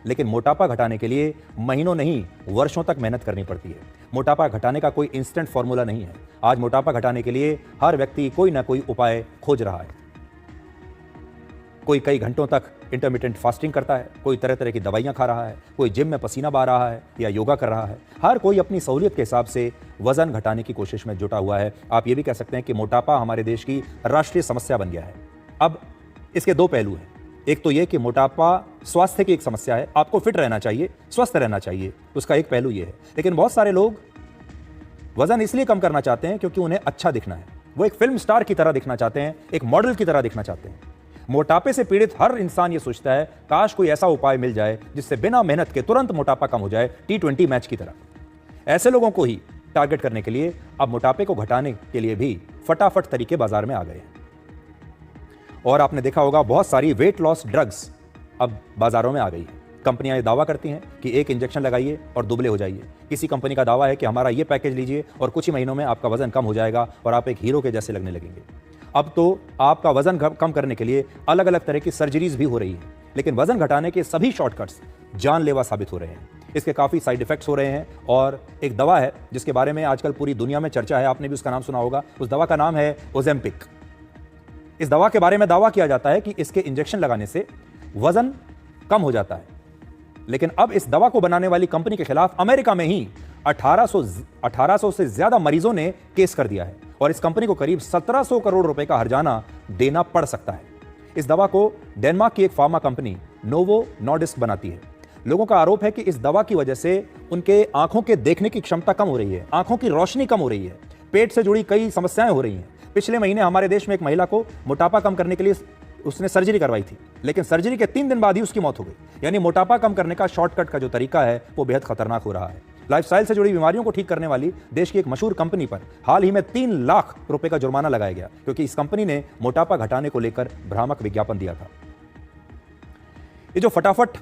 लेकिन मोटापा घटाने के लिए महीनों नहीं वर्षों तक मेहनत करनी पड़ती है। मोटापा घटाने का कोई इंस्टेंट फॉर्मूला नहीं है। आज मोटापा घटाने के लिए हर व्यक्ति कोई ना कोई उपाय खोज रहा है। कोई कई घंटों तक इंटरमिटेंट फास्टिंग करता है, कोई तरह तरह की दवाइयां खा रहा है, कोई जिम में पसीना बहा रहा है या योगा कर रहा है। हर कोई अपनी सहूलियत के हिसाब से वजन घटाने की कोशिश में जुटा हुआ है। आप ये भी कह सकते हैं कि मोटापा हमारे देश की राष्ट्रीय समस्या बन गया है। अब इसके दो पहलू हैं। एक तो ये कि मोटापा स्वास्थ्य की एक समस्या है, आपको फिट रहना चाहिए, स्वस्थ रहना चाहिए, उसका एक पहलू ये है। लेकिन बहुत सारे लोग वजन इसलिए कम करना चाहते हैं क्योंकि उन्हें अच्छा दिखना है। वो एक फिल्म स्टार की तरह दिखना चाहते हैं, एक मॉडल की तरह दिखना चाहते हैं। मोटापे से पीड़ित हर इंसान ये सोचता है काश कोई ऐसा उपाय मिल जाए जिससे बिना मेहनत के तुरंत मोटापा कम हो जाए, T20 मैच की तरह। ऐसे लोगों को ही टारगेट करने के लिए अब मोटापे को घटाने के लिए भी फटाफट तरीके बाजार में आ गए हैं। और आपने देखा होगा बहुत सारी वेट लॉस ड्रग्स अब बाजारों में आ गई है। कंपनियां ये दावा करती हैं कि एक इंजेक्शन लगाइए और दुबले हो जाइए। किसी कंपनी का दावा है कि हमारा ये पैकेज लीजिए और कुछ ही महीनों में आपका वजन कम हो जाएगा और आप एक हीरो के जैसे लगने लगेंगे। अब तो आपका वजन कम करने के लिए अलग अलग तरह की सर्जरीज भी हो रही हैं, लेकिन वजन घटाने के सभी शॉर्टकट्स जानलेवा साबित हो रहे हैं। इसके काफ़ी साइड इफेक्ट्स हो रहे हैं। और एक दवा है जिसके बारे में आजकल पूरी दुनिया में चर्चा है, आपने भी उसका नाम सुना होगा। उस दवा का नाम है ओजेम्पिक। इस दवा के बारे में दावा किया जाता है कि इसके इंजेक्शन लगाने से वजन कम हो जाता है। लेकिन अब इस दवा को बनाने वाली कंपनी के खिलाफ अमेरिका में ही 1800 से ज्यादा मरीजों ने केस कर दिया है और इस कंपनी को करीब 1700 करोड़ रुपए का हर्जाना देना पड़ सकता है। इस दवा को डेनमार्क की एक फार्मा कंपनी नोवो नॉर्डिस्क बनाती है। लोगों का आरोप है कि इस दवा की वजह से उनके आंखों के देखने की क्षमता कम हो रही है, आंखों की रोशनी कम हो रही है, पेट से जुड़ी कई समस्याएं हो रही हैं। पिछले महीने हमारे देश में एक महिला को मोटापा कम करने के लिए उसने सर्जरी करवाई थी, लेकिन सर्जरी के 3 दिन बाद ही उसकी मौत हो गई। यानी मोटापा कम करने का शॉर्टकट का जो तरीका है वो बेहद खतरनाक हो रहा है। लाइफस्टाइल से जुड़ी बीमारियों को ठीक करने वाली देश की एक मशहूर कंपनी पर हाल ही में 3 लाख रुपए का जुर्माना लगाया गया क्योंकि इस कंपनी ने मोटापा घटाने को लेकर भ्रामक विज्ञापन दिया था। ये जो फटाफट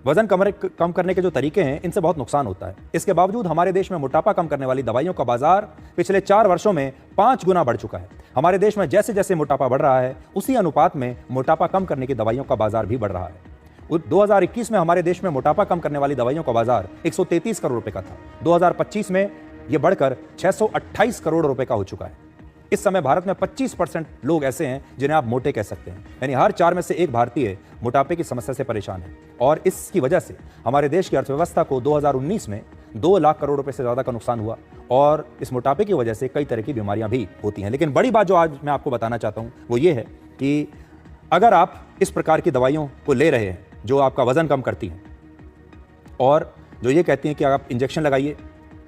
वजन कम करने के जो तरीके हैं, इनसे बहुत नुकसान होता है। इसके बावजूद हमारे देश में मोटापा कम करने वाली दवाइयों का बाजार पिछले 4 वर्षों में 5 गुना बढ़ चुका है। हमारे देश में जैसे जैसे मोटापा बढ़ रहा है उसी अनुपात में मोटापा कम करने की दवाइयों का बाजार भी बढ़ रहा है। 2021 में हमारे देश में मोटापा कम करने वाली दवाइयों का बाजार 133 करोड़ रुपए का था। 2025 में यह बढ़कर 628 करोड़ रुपए का हो चुका है। इस समय भारत में 25% लोग ऐसे हैं जिन्हें आप मोटे कह सकते हैं, यानी हर 4 में से एक भारतीय मोटापे की समस्या से परेशान है। और इसकी वजह से हमारे देश की अर्थव्यवस्था को 2019 में 2 लाख करोड़ रुपए से ज़्यादा का नुकसान हुआ। और इस मोटापे की वजह से कई तरह की बीमारियां भी होती हैं। लेकिन बड़ी बात जो आज मैं आपको बताना चाहता हूं वो ये है कि अगर आप इस प्रकार की दवाइयों को ले रहे हैं जो आपका वजन कम करती हैं और जो ये कहती हैं कि आप इंजेक्शन लगाइए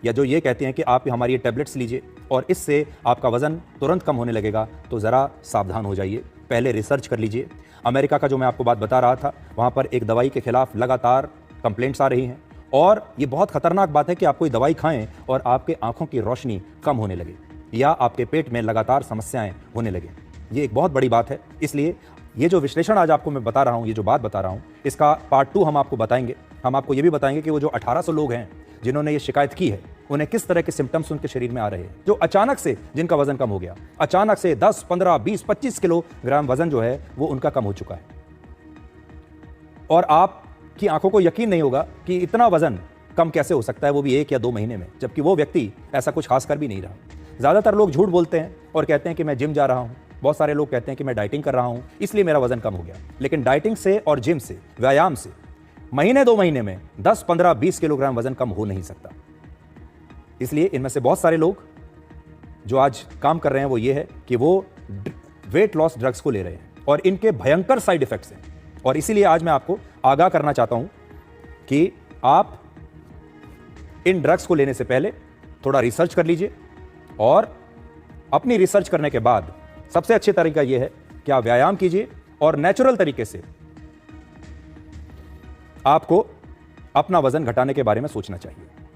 या जो ये कहते हैं कि आप हमारी ये टैबलेट्स लीजिए और इससे आपका वजन तुरंत कम होने लगेगा, तो ज़रा सावधान हो जाइए, पहले रिसर्च कर लीजिए। अमेरिका का जो मैं आपको बात बता रहा था, वहाँ पर एक दवाई के खिलाफ लगातार कंप्लेंट्स आ रही हैं और ये बहुत खतरनाक बात है कि आप कोई दवाई खाएं और आपके आंखों की रोशनी कम होने लगे या आपके पेट में लगातार समस्याएं होने लगे। ये एक बहुत बड़ी बात है। इसलिए ये जो विश्लेषण आज आपको मैं बता रहा हूँ, ये जो बात बता रहा हूँ, इसका पार्ट 2 हम आपको बताएंगे। हम आपको ये भी बताएंगे कि वो जो 1800 लोग हैं जिन्होंने ये शिकायत की है उन्हें किस तरह के सिम्टम्स उनके शरीर में आ रहे हैं, जो अचानक से जिनका वजन कम हो गया, अचानक से 10, 15, 20, 25 किलोग्राम वजन जो है वो उनका कम हो चुका है। और आपकी आंखों को यकीन नहीं होगा कि इतना वजन कम कैसे हो सकता है, वो भी 1 या 2 महीने में, जबकि वो व्यक्ति ऐसा कुछ खास कर भी नहीं रहा। ज़्यादातर लोग झूठ बोलते हैं और कहते हैं कि मैं जिम जा रहा हूँ। बहुत सारे लोग कहते हैं कि मैं डाइटिंग कर रहा हूँ इसलिए मेरा वजन कम हो गया। लेकिन डाइटिंग से और जिम से, व्यायाम से महीने 2 महीने में 10, 15, 20 किलोग्राम वजन कम हो नहीं सकता। इसलिए इनमें से बहुत सारे लोग जो आज काम कर रहे हैं वो ये है कि वो वेट लॉस ड्रग्स को ले रहे हैं और इनके भयंकर साइड इफेक्ट्स हैं। और इसीलिए आज मैं आपको आगाह करना चाहता हूं कि आप इन ड्रग्स को लेने से पहले थोड़ा रिसर्च कर लीजिए और अपनी रिसर्च करने के बाद सबसे अच्छे तरीका यह है कि आप व्यायाम कीजिए और नेचुरल तरीके से आपको अपना वजन घटाने के बारे में सोचना चाहिए।